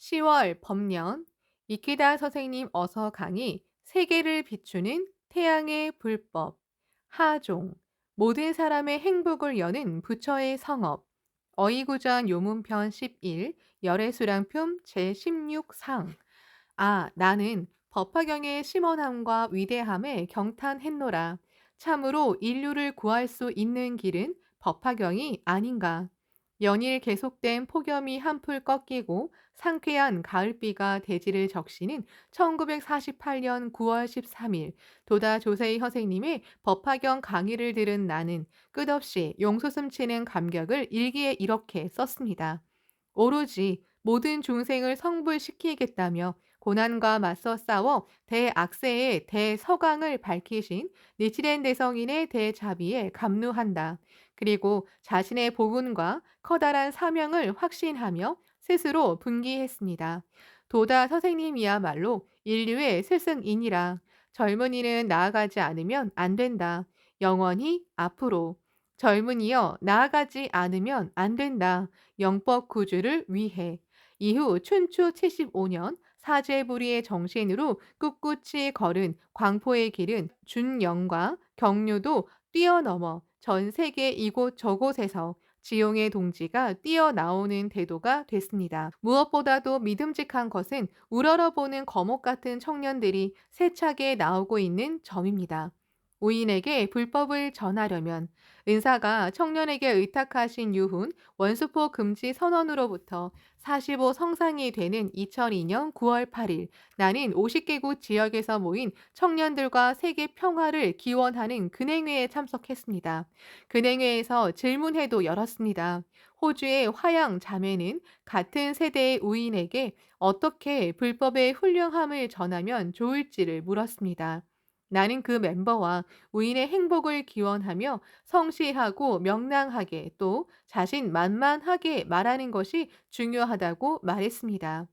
10월 법년 이키다 선생님 어서 강의 세계를 비추는 태양의 불법 하종 모든 사람의 행복을 여는 부처의 성업 어이구전 요문편 11 열애수랑품 제16상 나는 법화경의 심원함과 위대함에 경탄했노라. 참으로 인류를 구할 수 있는 길은 법화경이 아닌가. 연일 계속된 폭염이 한풀 꺾이고 상쾌한 가을비가 대지를 적시는 1948년 9월 13일 도다 조세희 선생님의 법화경 강의를 들은 나는 끝없이 용솟음치는 감격을 일기에 이렇게 썼습니다. 오로지 모든 중생을 성불시키겠다며 고난과 맞서 싸워 대악세의 대서강을 밝히신 니치렌 대성인의 대자비에 감누한다. 그리고 자신의 복운과 커다란 사명을 확신하며 스스로 분기했습니다. 도다 선생님이야말로 인류의 스승이니라. 젊은이는 나아가지 않으면 안 된다. 영원히 앞으로. 젊은이여 나아가지 않으면 안 된다. 영법 구주를 위해. 이후 춘추 75년 사제부리의 정신으로 꿋꿋이 걸은 광포의 길은 준영과 경류도 뛰어넘어 전 세계 이곳저곳에서 지용의 동지가 뛰어나오는 대도가 됐습니다. 무엇보다도 믿음직한 것은 우러러보는 거목 같은 청년들이 세차게 나오고 있는 점입니다. 우인에게 불법을 전하려면 은사가 청년에게 의탁하신 유훈 원수포 금지 선언으로부터 45 성상이 되는 2002년 9월 8일 나는 50개국 지역에서 모인 청년들과 세계 평화를 기원하는 근행회에 참석했습니다. 근행회에서 질문회도 열었습니다. 호주의 화양 자매는 같은 세대의 우인에게 어떻게 불법의 훌륭함을 전하면 좋을지를 물었습니다. 나는 그 멤버와 우인의 행복을 기원하며 성실하고 명랑하게 또 자신만만하게 말하는 것이 중요하다고 말했습니다.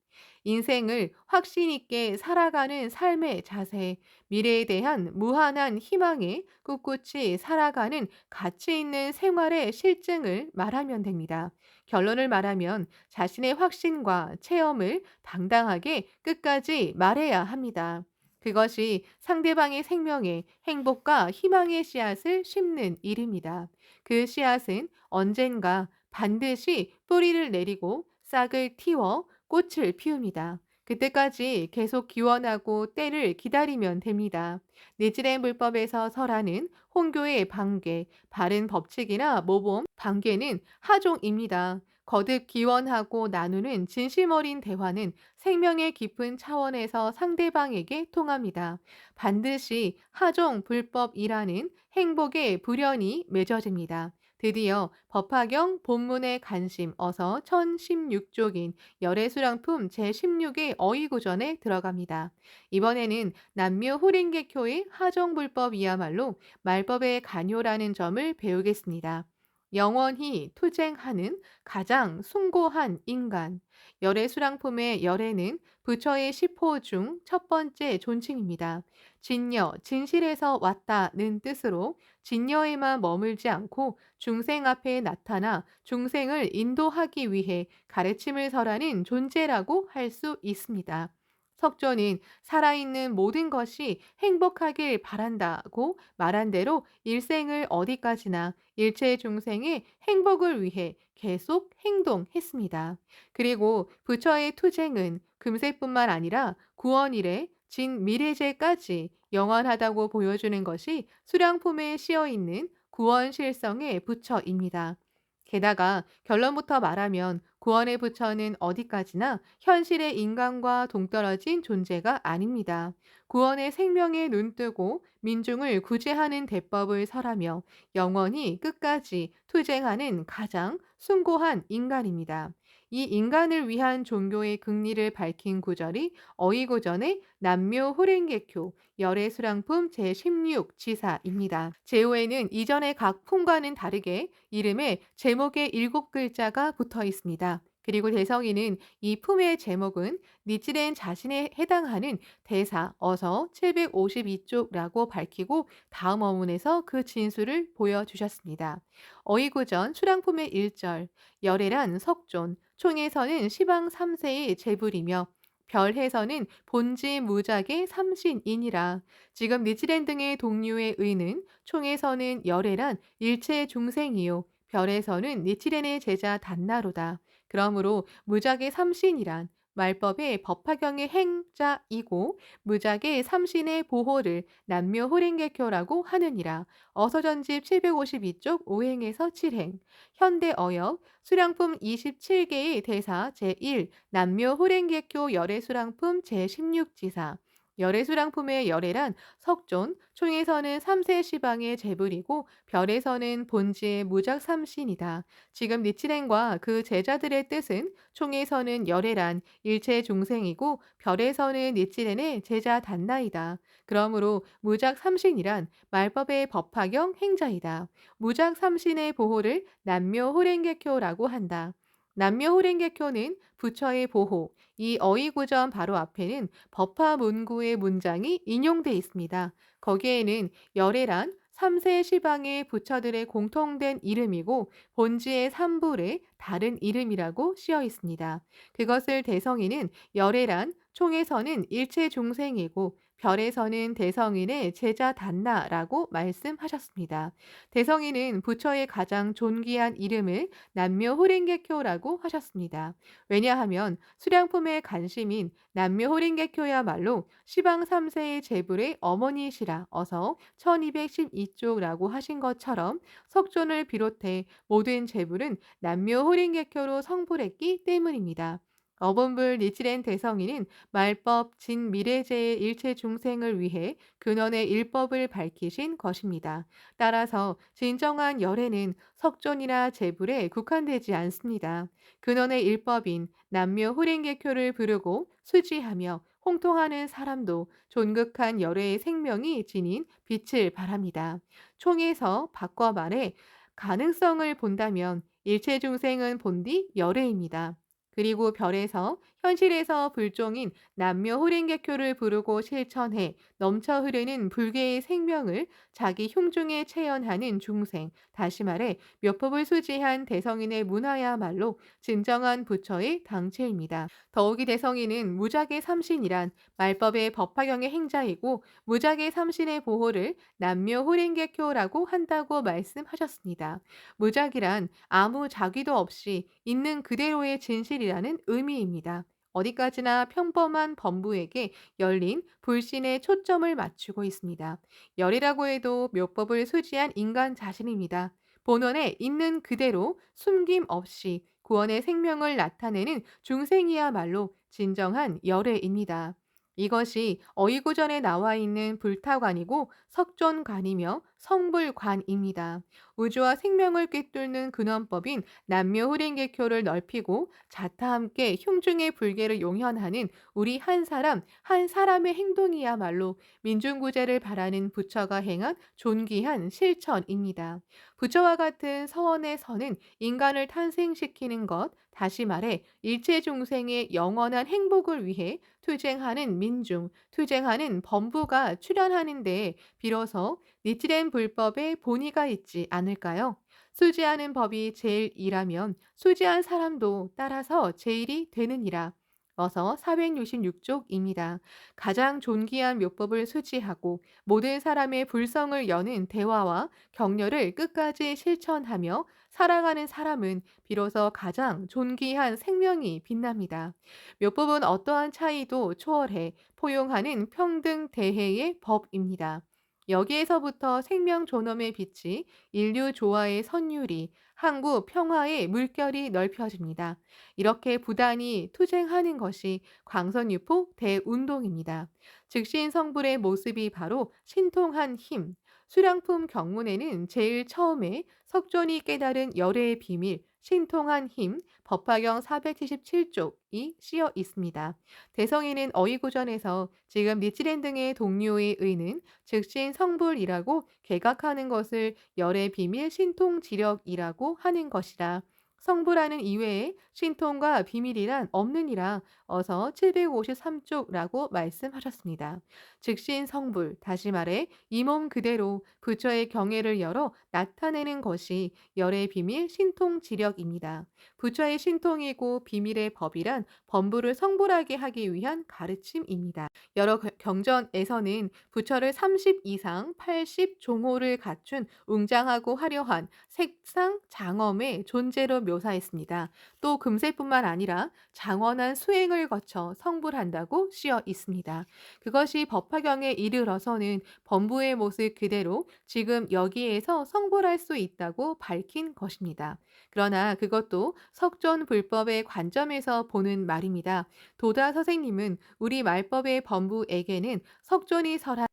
인생을 확신 있게 살아가는 삶의 자세, 미래에 대한 무한한 희망에 꿋꿋이 살아가는 가치 있는 생활의 실증을 말하면 됩니다. 결론을 말하면 자신의 확신과 체험을 당당하게 끝까지 말해야 합니다. 그것이 상대방의 생명에 행복과 희망의 씨앗을 심는 일입니다. 그 씨앗은 언젠가 반드시 뿌리를 내리고 싹을 틔워 꽃을 피웁니다. 그때까지 계속 기원하고 때를 기다리면 됩니다. 내질의 물법에서 설하는 홍교의 방괴, 바른 법칙이나 모범, 방괴는 하종입니다. 거듭 기원하고 나누는 진심 어린 대화는 생명의 깊은 차원에서 상대방에게 통합니다. 반드시 하종 불법이라는 행복의 불연이 맺어집니다. 드디어 법화경 본문의 관심 어서 1016쪽인 열애수랑품 제16의 어이구전에 들어갑니다. 이번에는 남묘 호랭개교의 하정불법이야말로 말법의 간요라는 점을 배우겠습니다. 영원히 투쟁하는 가장 숭고한 인간. 열애수랑품의 열애는 부처의 10호 중 첫 번째 존칭입니다. 진여, 진실에서 왔다는 뜻으로 진여에만 머물지 않고 중생 앞에 나타나 중생을 인도하기 위해 가르침을 설하는 존재라고 할 수 있습니다. 석조는 살아있는 모든 것이 행복하길 바란다고 말한 대로 일생을 어디까지나 일체 중생의 행복을 위해 계속 행동했습니다. 그리고 부처의 투쟁은 금세뿐만 아니라 구원 이래 진미래제까지 영원하다고 보여주는 것이 수량품에 씌어 있는 구원실성의 부처입니다. 게다가 결론부터 말하면 구원의 부처는 어디까지나 현실의 인간과 동떨어진 존재가 아닙니다. 구원의 생명에 눈뜨고 민중을 구제하는 대법을 설하며 영원히 끝까지 투쟁하는 가장 숭고한 인간입니다. 이 인간을 위한 종교의 극리를 밝힌 구절이 어이고전의 남묘 호랭개교 열애수랑품 제16 지사입니다. 제후에는 이전의 각 품과는 다르게 이름에 제목에 7글자가 붙어 있습니다. 그리고 대성이는 이 품의 제목은 니치렌 자신에 해당하는 대사 어서 752쪽라고 밝히고 다음 어문에서 그 진술을 보여주셨습니다. 어이구전 수량품의 1절 열애란 석존 총에서는 시방 3세의 제불이며 별해서는 본지 무작의 삼신이니라. 지금 니치렌 등의 동료의 의는 총에서는 열애란 일체 중생이요 별에서는 니치렌의 제자 단나로다. 그러므로 무작의 삼신이란 말법의 법화경의 행자이고 무작의 삼신의 보호를 남묘 호랭개교라고 하느니라. 어서전집 752쪽 5행에서 7행 현대 어역 수량품 27개의 대사 제1 남묘 호랭개교 열애수량품 제16지사 열애수량품의 열애란 석존, 총에서는 3세 시방의 제불이고 별에서는 본지의 무작 삼신이다. 지금 니치렌과 그 제자들의 뜻은 총에서는 열애란 일체 중생이고 별에서는 니치렌의 제자 단나이다. 그러므로 무작 삼신이란 말법의 법화경 행자이다. 무작 삼신의 보호를 남묘 호랭개교라고 한다. 남묘 호랭개교는 부처의 보호, 이 어이구전 바로 앞에는 법화문구의 문장이 인용돼 있습니다. 거기에는 열애란 3세 시방의 부처들의 공통된 이름이고 본지의 삼불의 다른 이름이라고 쓰여 있습니다. 그것을 대성인은 열애란 총에서는 일체 중생이고 별에서는 대성인의 제자 단나라고 말씀하셨습니다. 대성인은 부처의 가장 존귀한 이름을 남묘 호랭개교라고 하셨습니다. 왜냐하면 수량품의 간심인 남묘 호랭개교야말로 시방 3세의 제불의 어머니시라 어서 1212쪽라고 하신 것처럼 석존을 비롯해 모든 제불은 남묘 호랭개교로 성불했기 때문입니다. 어본불 니치렌 대성인은 말법 진미래제의 일체 중생을 위해 근원의 일법을 밝히신 것입니다. 따라서 진정한 열애는 석존이나 제불에 국한되지 않습니다. 근원의 일법인 남묘 호랭개교를 부르고 수지하며 홍통하는 사람도 존극한 열애의 생명이 지닌 빛을 바랍니다. 총에서 바꿔 말해 가능성을 본다면 일체 중생은 본디 열애입니다. 그리고 별에서 현실에서 불종인 남묘 호랭개교를 부르고 실천해 넘쳐 흐르는 불개의 생명을 자기 흉중에 체현하는 중생, 다시 말해 묘법을 수지한 대성인의 문화야말로 진정한 부처의 당체입니다. 더욱이 대성인은 무작의 삼신이란 말법의 법화경의 행자이고 무작의 삼신의 보호를 남묘 호랭개교라고 한다고 말씀하셨습니다. 무작이란 아무 자기도 없이 있는 그대로의 진실이라는 의미입니다. 어디까지나 평범한 범부에게 열린 불신의 초점을 맞추고 있습니다. 열이라고 해도 묘법을 수지한 인간 자신입니다. 본원에 있는 그대로 숨김 없이 구원의 생명을 나타내는 중생이야말로 진정한 열애입니다. 이것이 어이구전에 나와 있는 불타관이고 석존관이며 성불관입니다. 우주와 생명을 꿰뚫는 근원법인 남묘호랭개교를 넓히고 자타 함께 흉중의 불계를 용현하는 우리 한 사람 한 사람의 행동이야말로 민중구제를 바라는 부처가 행한 존귀한 실천입니다. 부처와 같은 서원의 선은 인간을 탄생시키는 것, 다시 말해 일체 중생의 영원한 행복을 위해 투쟁하는 민중, 투쟁하는 범부가 출현하는 데 비로소 니치렌 불법에 본의가 있지 않을까요? 수지하는 법이 제일이라면 수지한 사람도 따라서 제일이 되느니라. 어서 466쪽입니다. 가장 존귀한 묘법을 수지하고 모든 사람의 불성을 여는 대화와 격려를 끝까지 실천하며 살아가는 사람은 비로소 가장 존귀한 생명이 빛납니다. 묘법은 어떠한 차이도 초월해 포용하는 평등 대해의 법입니다. 여기에서부터 생명 존엄의 빛이 인류 조화의 선율이 항구 평화의 물결이 넓혀집니다. 이렇게 부단히 투쟁하는 것이 광선유포 대운동입니다. 즉신 성불의 모습이 바로 신통한 힘. 수량품 경문에는 제일 처음에 석존이 깨달은 열애의 비밀, 신통한 힘, 법화경 477쪽이 씌어 있습니다. 대성인은 어이구전에서 지금 니치렌 등의 동료의 의는 즉신 성불이라고 개각하는 것을 열의 비밀 신통지력이라고 하는 것이라. 성부라는 이외에 신통과 비밀이란 없느니라 어서 753쪽라고 말씀하셨습니다. 즉신 성불, 다시 말해 이 몸 그대로 부처의 경애를 열어 나타내는 것이 열의 비밀 신통지력입니다. 부처의 신통이고 비밀의 법이란 범부를 성불하게 하기 위한 가르침입니다. 여러 경전에서는 부처를 30 이상 80 종호를 갖춘 웅장하고 화려한 색상 장엄의 존재로 묘사했습니다. 또 금세뿐만 아니라 장원한 수행을 거쳐 성불한다고 쓰여 있습니다. 그것이 법화경에 이르러서는 범부의 모습 그대로 지금 여기에서 성불할 수 있다고 밝힌 것입니다. 그러나 그것도 석존불법의 관점에서 보는 말입니다. 도다 선생님은 우리 말법의 범부에게는 석존이 설한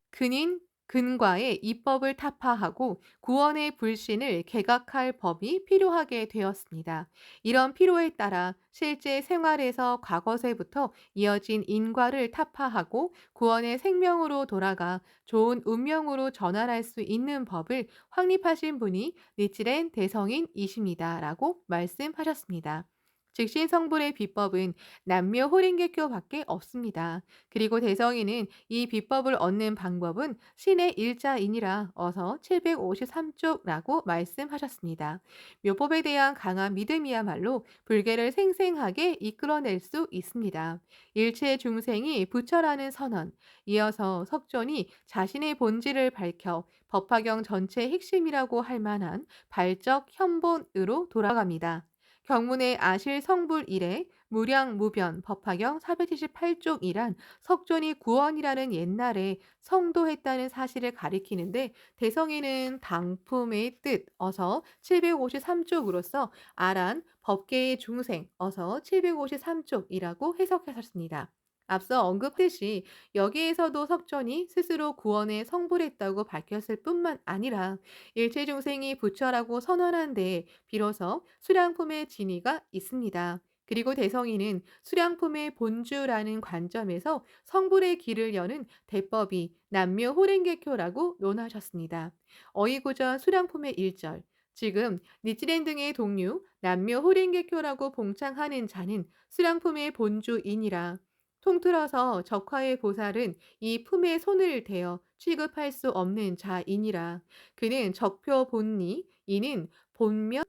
근과의 이법을 타파하고 구원의 불신을 개각할 법이 필요하게 되었습니다. 이런 필요에 따라 실제 생활에서 과거세부터 이어진 인과를 타파하고 구원의 생명으로 돌아가 좋은 운명으로 전환할 수 있는 법을 확립하신 분이 니치렌 대성인이십니다. 라고 말씀하셨습니다. 즉신성불의 비법은 남묘 호링개교밖에 없습니다. 그리고 대성인은 이 비법을 얻는 방법은 신의 일자이니라 어서 753쪽라고 말씀하셨습니다. 묘법에 대한 강한 믿음이야말로 불계를 생생하게 이끌어낼 수 있습니다. 일체 중생이 부처라는 선언, 이어서 석존이 자신의 본질을 밝혀 법화경 전체의 핵심이라고 할 만한 발적 현본으로 돌아갑니다. 경문의 아실 성불 이래 무량무변 법화경 478쪽이란 석존이 구원이라는 옛날에 성도했다는 사실을 가리키는데 대성인은 당품의 뜻 어서 753쪽으로서 아란 법계의 중생 어서 753쪽이라고 해석하셨습니다. 앞서 언급했듯이 여기에서도 석존이 스스로 구원에 성불했다고 밝혔을 뿐만 아니라 일체 중생이 부처라고 선언한 데에 비로소 수량품의 진위가 있습니다. 그리고 대성인은 수량품의 본주라는 관점에서 성불의 길을 여는 대법이 남묘 호랭개교라고 논하셨습니다. 어이구전 수량품의 1절 지금 니치렌 등의 동류 남묘 호랭개교라고 봉창하는 자는 수량품의 본주이니라. 통틀어서 적화의 보살은 이 품에 손을 대어 취급할 수 없는 자이니라. 그는 적표 본리, 이는 본면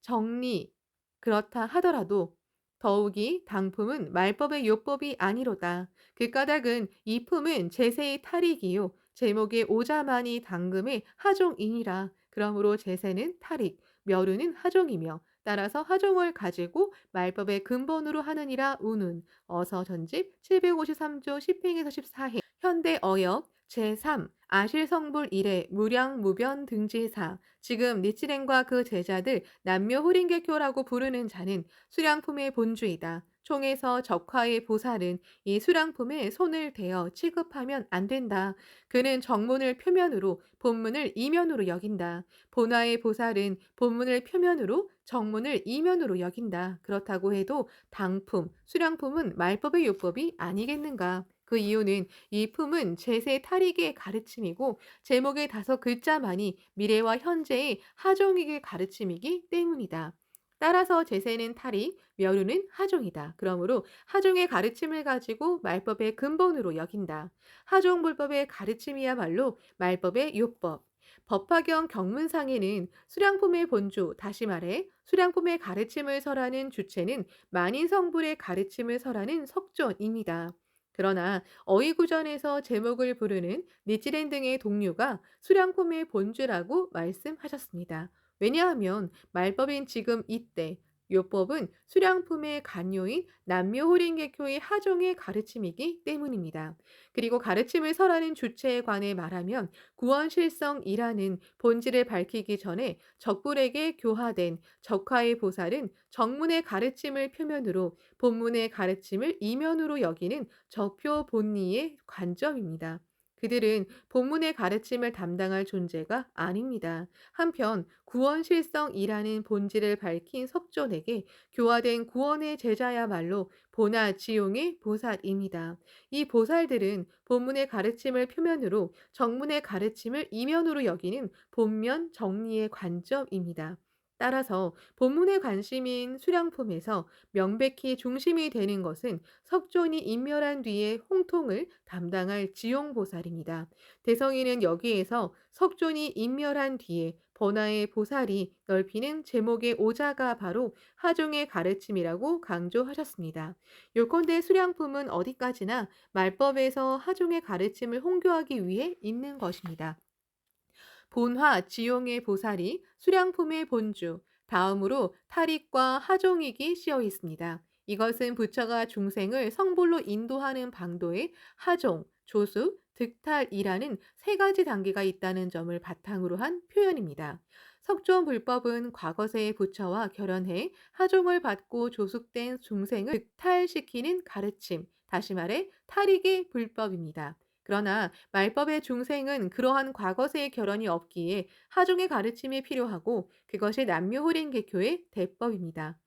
정리, 그렇다 하더라도 더욱이 당품은 말법의 요법이 아니로다. 그 까닭은 이 품은 제세의 탈익이요. 제목의 오자만이 당금의 하종이니라. 그러므로 제세는 탈익, 멸우는 하종이며 따라서 하종을 가지고 말법의 근본으로 하느니라 운운. 어서 전집 753조 10행에서 14행 현대 어역 제3 아실성불 이래 무량무변 등지사 지금 니치렌과 그 제자들 남묘 호링개교라고 부르는 자는 수량품의 본주이다. 총에서 적화의 보살은 이 수량품에 손을 대어 취급하면 안 된다. 그는 정문을 표면으로 본문을 이면으로 여긴다. 본화의 보살은 본문을 표면으로 정문을 이면으로 여긴다. 그렇다고 해도 당품, 수량품은 말법의 요법이 아니겠는가. 그 이유는 이 품은 제세 탈익의 가르침이고 제목의 5글자만이 미래와 현재의 하종익의 가르침이기 때문이다. 따라서 제세는 탈익, 멸우는 하종이다. 그러므로 하종의 가르침을 가지고 말법의 근본으로 여긴다. 하종불법의 가르침이야말로 말법의 요법. 법화경 경문상에는 수량품의 본주, 다시 말해 수량품의 가르침을 설하는 주체는 만인성불의 가르침을 설하는 석존입니다. 그러나 어이구전에서 제목을 부르는 니치렌 등의 동료가 수량품의 본주라고 말씀하셨습니다. 왜냐하면 말법인 지금 이때 요법은 수량품의 간요인 남묘호링개교의 하종의 가르침이기 때문입니다. 그리고 가르침을 설하는 주체에 관해 말하면 구원실성이라는 본질을 밝히기 전에 적불에게 교화된 적화의 보살은 정문의 가르침을 표면으로 본문의 가르침을 이면으로 여기는 적표 본리의 관점입니다. 그들은 본문의 가르침을 담당할 존재가 아닙니다. 한편 구원실성이라는 본질을 밝힌 석존에게 교화된 구원의 제자야말로 보나 지용의 보살입니다. 이 보살들은 본문의 가르침을 표면으로 정문의 가르침을 이면으로 여기는 본면 정리의 관점입니다. 따라서 본문의 관심인 수량품에서 명백히 중심이 되는 것은 석존이 인멸한 뒤에 홍통을 담당할 지용보살입니다. 대성이는 여기에서 석존이 인멸한 뒤에 번화의 보살이 넓히는 제목의 오자가 바로 하종의 가르침이라고 강조하셨습니다. 요컨대 수량품은 어디까지나 말법에서 하종의 가르침을 홍교하기 위해 있는 것입니다. 본화, 지용의 보살이 수량품의 본주, 다음으로 탈익과 하종익이 씌어 있습니다. 이것은 부처가 중생을 성불로 인도하는 방도에 하종, 조수, 득탈이라는 세 가지 단계가 있다는 점을 바탕으로 한 표현입니다. 석존 불법은 과거세의 부처와 결연해 하종을 받고 조숙된 중생을 득탈시키는 가르침, 다시 말해 탈익의 불법입니다. 그러나 말법의 중생은 그러한 과거세의 결연이 없기에 하종의 가르침이 필요하고 그것이 남묘호랭개교의 대법입니다.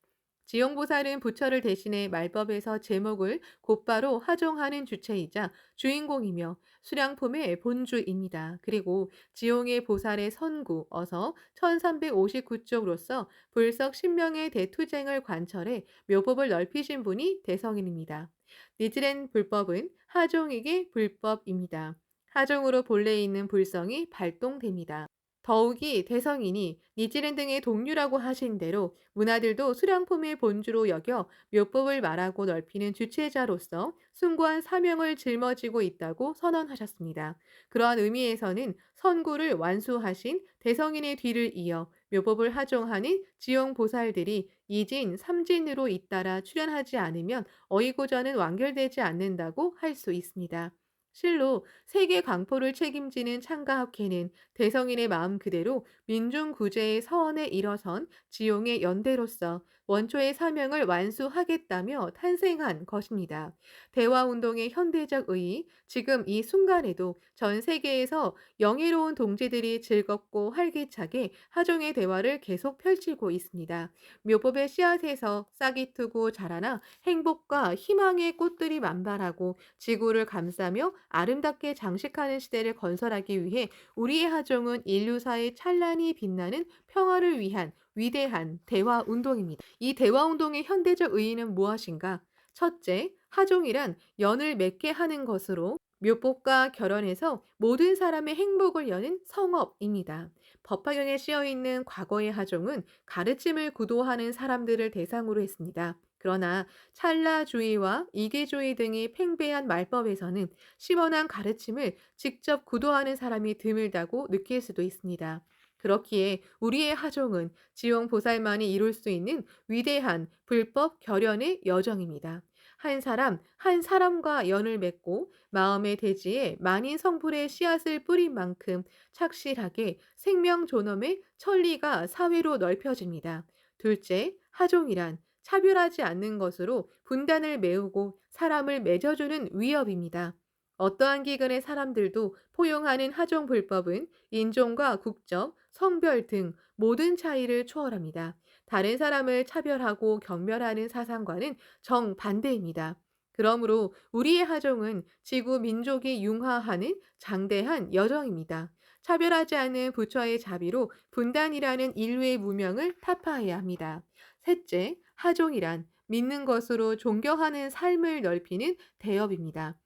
지용보살은 부처를 대신해 말법에서 제목을 곧바로 하종하는 주체이자 주인공이며 수량품의 본주입니다. 그리고 지용의 보살의 선구, 어서 1359쪽으로서 불석 신명의 대투쟁을 관철해 묘법을 넓히신 분이 대성인입니다. 니즈렌 불법은 하종에게 불법입니다. 하종으로 본래 있는 불성이 발동됩니다. 더욱이 대성이니 니지렌 등의 동류라고 하신 대로 문화들도 수량품의 본주로 여겨 묘법을 말하고 넓히는 주체자로서 숭고한 사명을 짊어지고 있다고 선언하셨습니다. 그러한 의미에서는 선구를 완수하신 대성인의 뒤를 이어 묘법을 하종하는 지용보살들이 이진, 삼진으로 잇따라 출현하지 않으면 어이고저는 완결되지 않는다고 할 수 있습니다. 실로 세계 강포를 책임지는 창가학회는 대성인의 마음 그대로 민중구제의 서원에 일어선 지용의 연대로서 원초의 사명을 완수하겠다며 탄생한 것입니다. 대화운동의 현대적 의의, 지금 이 순간에도 전 세계에서 영예로운 동지들이 즐겁고 활기차게 하종의 대화를 계속 펼치고 있습니다. 묘법의 씨앗에서 싹이 트고 자라나 행복과 희망의 꽃들이 만발하고 지구를 감싸며 아름답게 장식하는 시대를 건설하기 위해 우리의 하종은 인류사의 찬란히 빛나는 평화를 위한 위대한 대화 운동입니다. 이 대화 운동의 현대적 의의는 무엇인가? 첫째, 하종이란 연을 맺게 하는 것으로 묘법과 결연해서 모든 사람의 행복을 여는 성업입니다. 법화경에 씌어 있는 과거의 하종은 가르침을 구도하는 사람들을 대상으로 했습니다. 그러나 찰나주의와 이계주의 등이 팽배한 말법에서는 시원한 가르침을 직접 구도하는 사람이 드물다고 느낄 수도 있습니다. 그렇기에 우리의 하종은 지용보살만이 이룰 수 있는 위대한 불법 결연의 여정입니다. 한 사람과 연을 맺고 마음의 대지에 만인 성불의 씨앗을 뿌린 만큼 착실하게 생명 존엄의 천리가 사회로 넓혀집니다. 둘째, 하종이란 차별하지 않는 것으로 분단을 메우고 사람을 맺어주는 위협입니다. 어떠한 기근의 사람들도 포용하는 하종 불법은 인종과 국적, 성별 등 모든 차이를 초월합니다. 다른 사람을 차별하고 경멸하는 사상과는 정반대입니다. 그러므로 우리의 하종은 지구 민족이 융화하는 장대한 여정입니다. 차별하지 않는 부처의 자비로 분단이라는 인류의 무명을 타파해야 합니다. 셋째, 하종이란 믿는 것으로 존경하는 삶을 넓히는 대업입니다.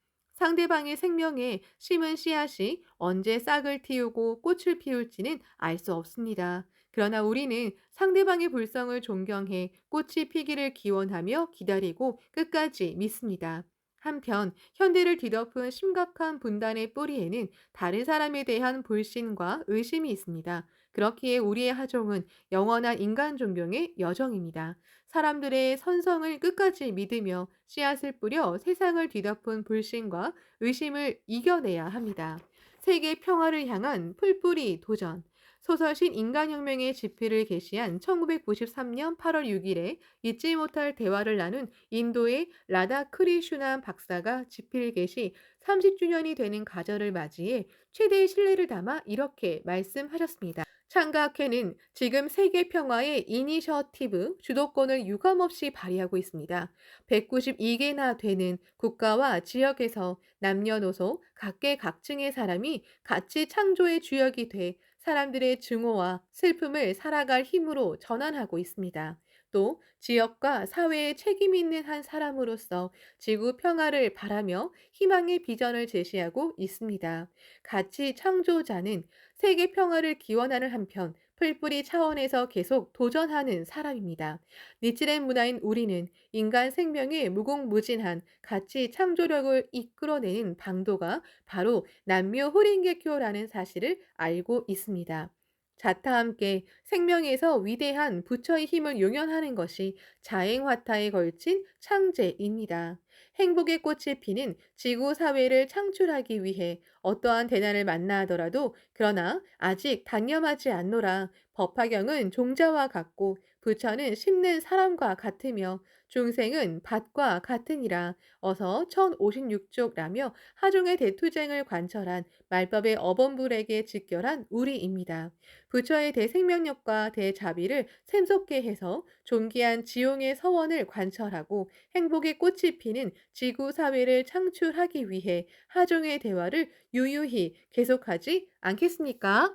상대방의 생명에 심은 씨앗이 언제 싹을 틔우고 꽃을 피울지는 알 수 없습니다. 그러나 우리는 상대방의 불성을 존경해 꽃이 피기를 기원하며 기다리고 끝까지 믿습니다. 한편 현대를 뒤덮은 심각한 분단의 뿌리에는 다른 사람에 대한 불신과 의심이 있습니다. 그렇기에 우리의 하종은 영원한 인간 존경의 여정입니다. 사람들의 선성을 끝까지 믿으며 씨앗을 뿌려 세상을 뒤덮은 불신과 의심을 이겨내야 합니다. 세계 평화를 향한 풀뿌리 도전. 소설신 인간혁명의 지필을 게시한 1993년 8월 6일에 잊지 못할 대화를 나눈 인도의 라다 크리슈난 박사가 지필 게시 30주년이 되는 가절을 맞이해 최대의 신뢰를 담아 이렇게 말씀하셨습니다. 창가학회는 지금 세계 평화의 이니셔티브 주도권을 유감없이 발휘하고 있습니다. 192개나 되는 국가와 지역에서 남녀노소 각계각층의 사람이 같이 창조의 주역이 돼 사람들의 증오와 슬픔을 살아갈 힘으로 전환하고 있습니다. 또 지역과 사회에 책임 있는 한 사람으로서 지구 평화를 바라며 희망의 비전을 제시하고 있습니다. 가치 창조자는 세계 평화를 기원하는 한편 풀뿌리 차원에서 계속 도전하는 사람입니다. 니치렌 문화인 우리는 인간 생명의 무궁무진한 가치 창조력을 이끌어내는 방도가 바로 남묘 호링개교라는 사실을 알고 있습니다. 자타 함께 생명에서 위대한 부처의 힘을 용연하는 것이 자행화타에 걸친 창제입니다. 행복의 꽃이 피는 지구 사회를 창출하기 위해 어떠한 대난을 만나 하더라도 그러나 아직 단념하지 않노라. 법화경은 종자와 같고 부처는 심는 사람과 같으며 중생은 밭과 같으니라. 어서 1056쪽라며 하중의 대투쟁을 관철한 말법의 어범불에게 직결한 우리입니다. 부처의 대생명력과 대자비를 샘솟게 해서 존귀한 지용의 서원을 관철하고 행복의 꽃이 피는 지구 사회를 창출하기 위해 하중의 대화를 유유히 계속하지 않겠습니까?